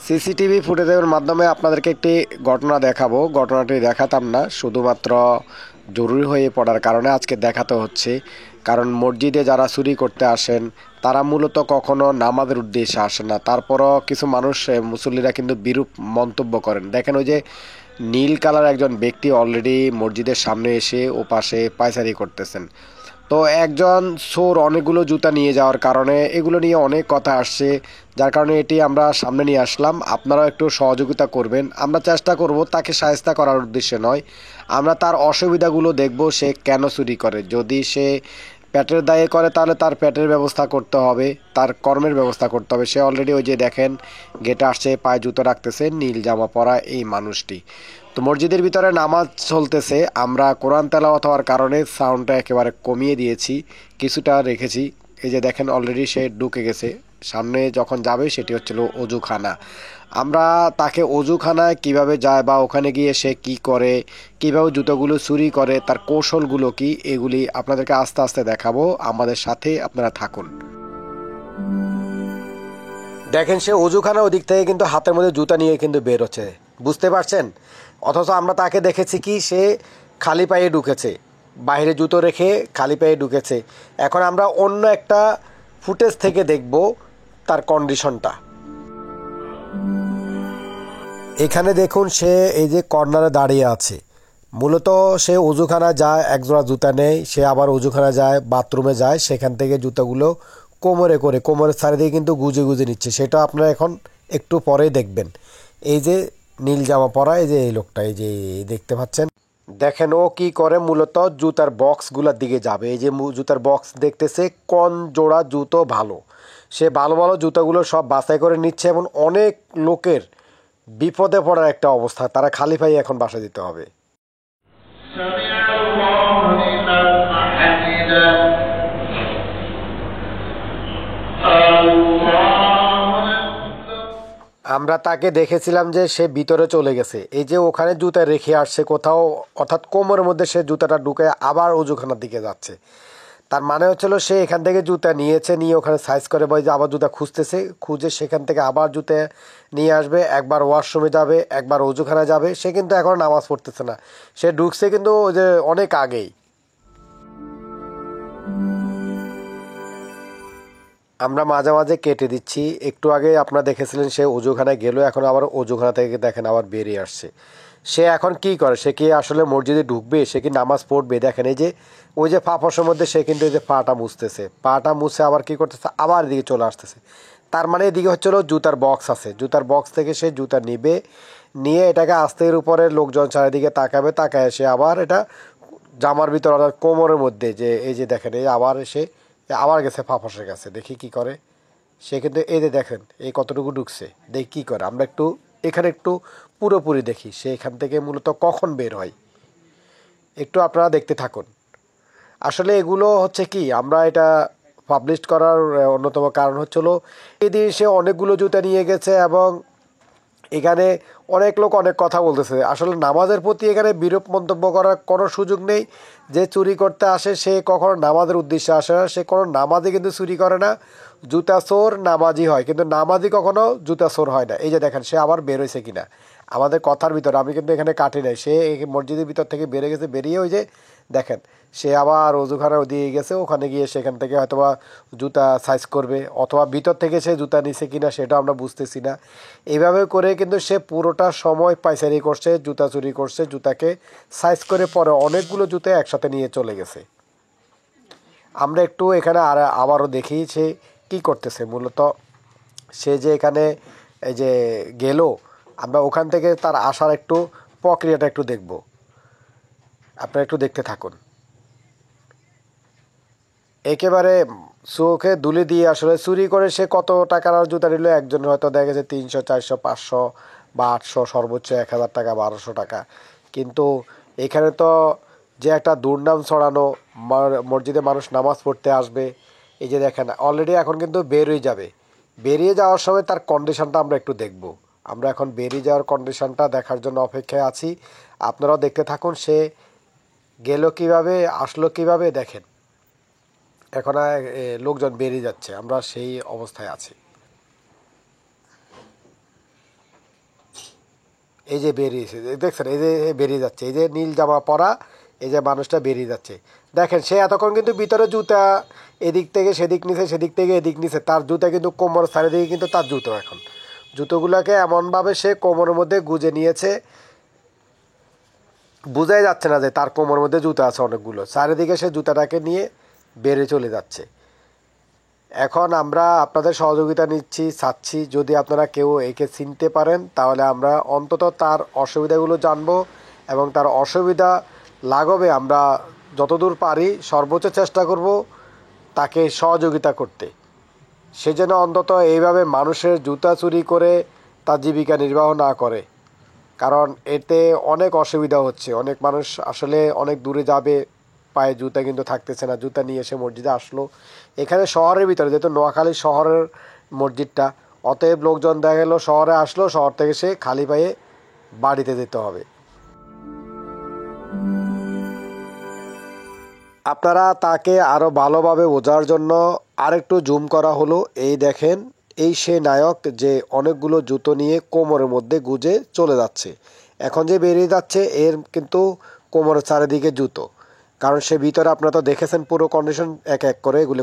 CCTV ফুটেজের মাধ্যমে আপনাদেরকে একটি ঘটনা দেখাবো। ঘটনাটি দেখাতাম না, শুধুমাত্র জরুরি হয়ে পড়ার কারণে আজকে দেখাতে হচ্ছে। কারণ মসজিদে যারা চুরি করতে আসেন তারা মূলত কখনো নামাজের উদ্দেশ্যে আসে না। তারপরও কিছু মানুষ মুসল্লিরা কিন্তু বিরূপ মন্তব্য করেন। দেখেন ওই যে নীল কালার একজন ব্যক্তি অলরেডি মসজিদের সামনে এসে ও পাশে পায়চারি করতেছেন। তো একজন চোর অনেকগুলো জুতা নিয়ে যাওয়ার কারণে এগুলো নিয়ে অনেক কথা আসছে, যার কারণে এটি আমরা সামনে নিয়ে আসলাম। আপনারাও একটু সহযোগিতা করবেন। আমরা চেষ্টা করব তাকে শায়েস্তা করার উদ্দেশ্যে নয়, আমরা তার অসুবিধাগুলো দেখব, সে কেন চুরি করে। যদি সে পেটের দায়ে করে তাহলে তার পেটের ব্যবস্থা করতে হবে, তার কর্মের ব্যবস্থা করতে হবে। সে অলরেডি ওই যে দেখেন গেটে আসছে, পায়ে জুতো রাখতেছে, নীল জামা পরা এই মানুষটি। তো মসজিদের ভিতরে নামাজ চলতেছে, আমরা কোরআন তেলাওয়াত হওয়ার কারণে সাউন্ডটা একেবারে কমিয়ে দিয়েছি, কিছুটা রেখেছি। এই যে দেখেন অলরেডি সে ঢুকে গেছে। সামনে যখন যাবে সেটি হচ্ছিল অজুখানা। আমরা তাকে অজুখানায় কিভাবে যায় বা ওখানে গিয়ে সে কি করে, কিভাবে জুতোগুলো চুরি করে, তার কৌশলগুলো কি, এগুলি আপনাদেরকে আস্তে আস্তে দেখাবো। আমাদের সাথে আপনারা থাকুন। দেখেন সে অজুখানা ওদিক থেকে কিন্তু হাতের মধ্যে জুতা নিয়ে কিন্তু বের হচ্ছে, বুঝতে পারছেন? অথচ আমরা তাকে দেখেছি কি সে খালি পায়ে ঢুকেছে, বাইরে জুতো রেখে খালি পায়ে ঢুকেছে। এখন আমরা অন্য একটা ফুটেজ থেকে দেখব তার কন্ডিশনটা। এখানে দেখুন সে এই যে কর্নারে দাঁড়িয়ে আছে, মূলত সে অজুখানা যায়, একজোড়া জুতা নেয়, সে আবার অজুখানা যায়, বাথরুমে যায়, সেখান থেকে জুতাগুলো কোমরে করে কোমরের চারিদিকে কিন্তু গুজে গুজে নিচ্ছে। সেটা আপনারা এখন একটু পরেই দেখবেন। এই যে নীল জামা পরা এই যে এই লোকটা, এই যে দেখতে পাচ্ছেন, দেখেন ও কি করে, মূলত জুতার বক্সগুলোর দিকে যাবে। এই যে জুতার বক্স দেখতেছে কোন জোড়া জুতো ভালো, সে ভালো ভালো জুতোগুলো সব বাছাই করে নিচ্ছে। এবং অনেক লোকের বিপদে পড়ার একটা অবস্থা, তারা খালি পায়ে এখন বাসা দিতে হবে। আমরা তাকে দেখেছিলাম যে সে ভিতরে চলে গেছে, এই যে ওখানে জুতা রেখে আসছে কোথাও, অর্থাৎ কোমরের মধ্যে সে জুতাটা ঢুকে আবার অজুখানার দিকে যাচ্ছে। তার মানে হচ্ছিল সে এখান থেকে জুতা নিয়েছে, নিয়ে ওখানে সাইজ করে বই যে আবার জুতা খুঁজতেছে, খুঁজে সেখান থেকে আবার জুতা নিয়ে আসবে, একবার ওয়াশরুমে যাবে, একবার অজুখানা যাবে। সে কিন্তু এখন নামাজ পড়তেছে না, সে ঢুকছে কিন্তু ওই যে অনেক আগেই। আমরা মাঝে মাঝে কেটে দিচ্ছি। একটু আগে আপনারা দেখেছিলেন সে অজুখানায় গেল, এখন আবার অজুখানা থেকে দেখেন আবার বেরিয়ে আসছে। সে এখন কি করে, সে কি আসলে মসজিদে ঢুকবে, সে কি নামাজ পড়বে? দেখেন এই যে ওই যে ফাঁপসের মধ্যে সে কিন্তু এই যে পাটা মুছতেছে, পাটা মুছে আবার কি করতেছে, আবার এদিকে চলে আসতেছে। তার মানে এদিকে হচ্ছিল জুতার বক্স আছে, জুতার বক্স থেকে সে জুতা নিবে, নিয়ে এটাকে আস্তের উপরে লোকজন চারিদিকে তাকাবে, তাকায় সে আবার এটা জামার ভিতর অর্থাৎ কোমরের মধ্যে, যে এই যে দেখেন এই আবার এসে আবার গেছে ফাঁপসের কাছে, দেখি কি করে সে। কিন্তু এই যে দেখেন এই কতটুকু ঢুকছে, দেখি কী করে। আমরা একটু এখানে একটু পুরোপুরি দেখি সে এখান থেকে মূলত কখন বের হয়, একটু আপনারা দেখতে থাকুন। আসলে এগুলো হচ্ছে কি, আমরা এটা পাবলিশ করার অন্যতম কারণ হচ্ছিল এদিন সে অনেকগুলো জুতা নিয়ে গেছে এবং এখানে অনেক লোক অনেক কথা বলতেছে। আসলে নামাজের প্রতি এখানে বিরূপ মন্তব্য করার কোনো সুযোগ নেই। যে চুরি করতে আসে সে কখনো নামাজের উদ্দেশ্যে আসে না, সে কোনো নামাজি কিন্তু চুরি করে না। জুতা চোর নামাজি হয়, কিন্তু নামাজি কখনো জুতা চোর হয় না। এই যে দেখেন সে আবার বের হয়েছে কিনা আমাদের কথার ভিতরে, আমি কিন্তু এখানে কাটি নাই, সে মসজিদের ভিতর থেকে বেরিয়ে গেছে, বেরিয়ে ওই যে দেখেন সে আবার অজুখানা দিয়ে গেছে, ওখানে গিয়ে সেখান থেকে হয়তোবা জুতা সাইজ করবে, অথবা ভিতর থেকে সে জুতা নিছে কিনা সেটা আমরা বুঝতেছি না। এইভাবে করে কিন্তু সে পুরোটা সময় পাইচারি করছে, জুতা চুরি করছে, জুতাকে সাইজ করে পরে অনেকগুলো জুতা একসাথে নিয়ে চলে গেছে। আমরা একটু এখানে আবারও দেখি সে কী করতেছে। মূলত সে যে এখানে এই যে গেল, আমরা ওখান থেকে তার আসার একটু প্রক্রিয়াটা একটু দেখব, আপনারা একটু দেখতে থাকুন। একেবারে চোখে দুলি দিয়ে আসলে চুরি করে সে কত টাকার জুতা নিল, একজন হয়তো দেখা গেছে 300, 400, 500 বা 800, সর্বোচ্চ 1000 টাকা, 1200 টাকা। কিন্তু এখানে তো যে একটা দুর্নাম ছড়ানো, মসজিদে মানুষ নামাজ পড়তে আসবে, এই যে দেখেন অলরেডি এখন কিন্তু বেরিয়ে যাবে। বেরিয়ে যাওয়ার সময় তার কন্ডিশনটা আমরা একটু দেখব। আমরা এখন বেরিয়ে যাওয়ার কন্ডিশনটা দেখার জন্য অপেক্ষায় আছি, আপনারাও দেখতে থাকুন। সে গেল কিভাবে, আসলো কিভাবে, দেখেন এখন লোকজন বেরিয়ে যাচ্ছে, আমরা সেই অবস্থায় আছি। এই যে বেরিয়েছে, দেখছেন এই যে বেরিয়ে যাচ্ছে, এই যে নীল জামা পরা এই যে মানুষটা বেরিয়ে যাচ্ছে। দেখেন সে এতক্ষণ কিন্তু ভিতরে জুতা এদিক থেকে সেদিক নিছে, সেদিক থেকে এদিক নিছে, তার জুতা কিন্তু কোমর চারিদিকে কিন্তু তার জুতো, এখন জুতোগুলোকে এমনভাবে সে কোমরের মধ্যে গুজে নিয়েছে, বোঝাই যাচ্ছে না যে তার কোমরের মধ্যে জুতো আছে অনেকগুলো, চারিদিকে সে জুতাটাকে নিয়ে বেড়ে চলে যাচ্ছে। এখন আমরা আপনাদের সহযোগিতা নিচ্ছি, চাচ্ছি যদি আপনারা কেউ একে চিনতে পারেন তাহলে আমরা অন্তত তার অসুবিধাগুলো জানবো এবং তার অসুবিধা লাঘবে আমরা যতদূর পারি সর্বোচ্চ চেষ্টা করব তাকে সহযোগিতা করতে। সে যেন অন্তত এইভাবে মানুষের জুতা চুরি করে তার জীবিকা নির্বাহ না করে, কারণ এতে অনেক অসুবিধা হচ্ছে। অনেক মানুষ আসলে অনেক দূরে যাবে, পায়ে জুতা কিন্তু থাকতেছে না, জুতা নিয়ে এসে মসজিদে আসলো। এখানে শহরের ভিতরে যেহেতু নোয়াখালী শহরের মসজিদটা, অতএব লোকজন দেখা গেলো শহরে আসলো, শহর থেকে সে খালি পায়ে বাড়িতে যেতে হবে। আপনারা তাকে আরও ভালোভাবে বোঝার জন্য আরেকটু জুম করা হলো। এই দেখেন, এই সে নায়ক যে অনেকগুলো জুতো নিয়ে কোমরের মধ্যে গুজে চলে যাচ্ছে। এখন যে বেরিয়ে যাচ্ছে এর কিন্তু কোমরের চারিদিকে জুতো, কারণ সে ভিতরে আপনারা তো দেখেছেন পুরো কন্ডিশন এক এক করে এগুলো